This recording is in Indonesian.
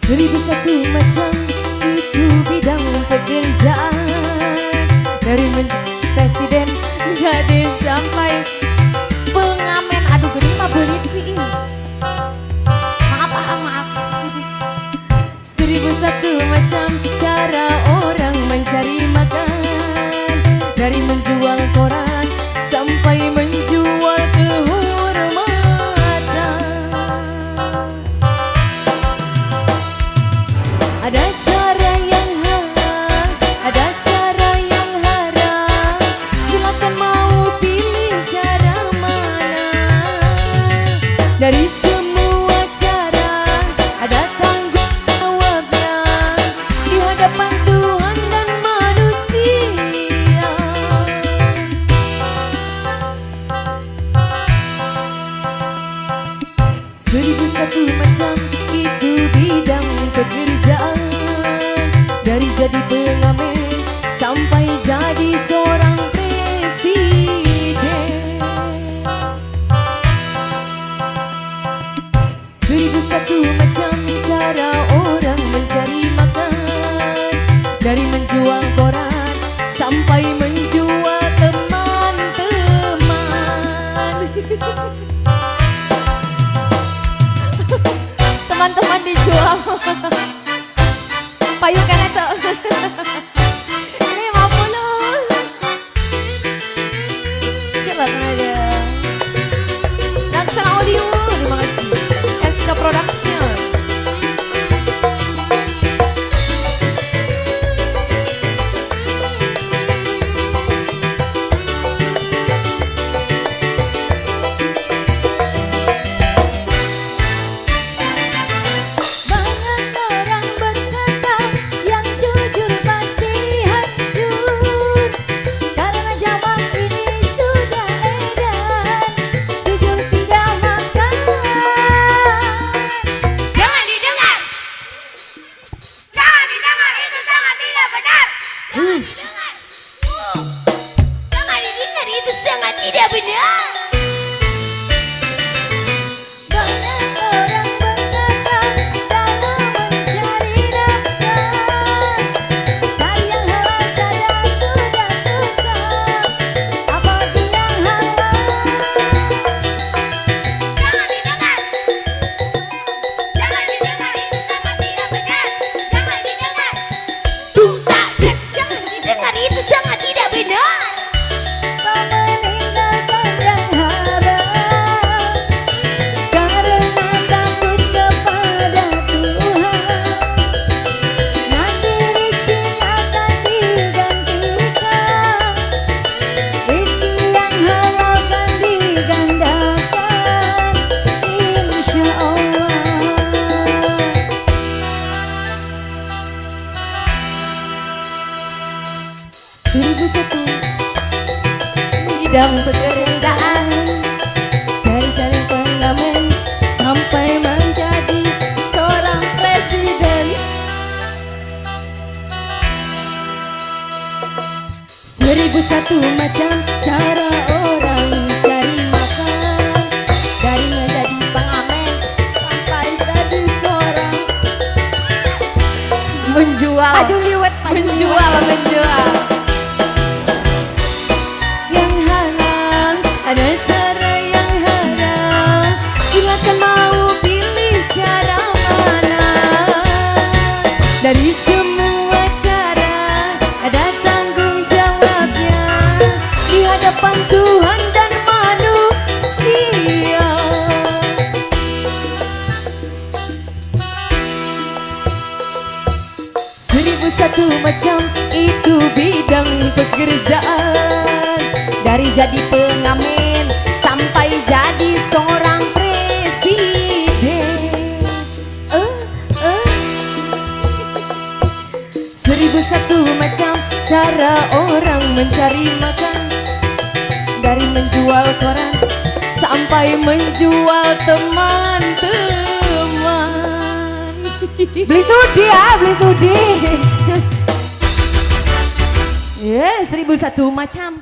1001 macam itu bidang pekerjaan, dari presiden jadi sampai pengamen. Aduh gini mah berit sih. Maaf. 1001 macam cara orang mencari makan, dari menjual koran sampai menjual kehormatan. Ada cara yang halal, ada cara yang haram. Silakan mau pilih cara mana. Dari semua cara ada tanggung jawabnya di hadapan Tuhan dan manusia. 1001 macam itu bidang pekerjaan, dari jadi pengamen sampai jadi seorang presiden. 1001 macam cara orang mencari makan, dari menjual koran sampai menjual teman-teman. Teman-teman dijual. Payu kan itu. Ini 50. Silakan aja. Laksana Audio, terima kasih. SK Production. Jangan didengar, itu sangat tidak benar. Banyak orang berkata dalam mencari nafkah, cari yang halal saja sudah susah, apalagi yang halal. Jangan didengar, itu sangat tidak benar. Jangan didengar, jangan didengar, itu sangat tidak benar. Meninggalkan yang haram karena takut kepada Tuhan. Nanti rezeki akan digantikan, rezeki yang halal akan digandakan, insya Allah. 1001 bidang pekerjaan, dari jadi pengamen sampai menjadi seorang presiden. 1001 macam cara orang cari makan, dari menjadi pengamen sampai jadi seorang Menjual. aduh liwet Menjual. yang halal, Ada cara yang haram. Silakan mau pilih cara mana. Dari semua cara ada tanggung jawabnya di hadapan Tuhan dan manusia. 1001 macam itu bidang pekerjaan, dari jadi pengamen sampai jadi seorang presiden. 1001 macam cara orang mencari makan, dari menjual koran sampai menjual teman-teman. beli sudi ya, beli sudi. Ya, 1001 macam.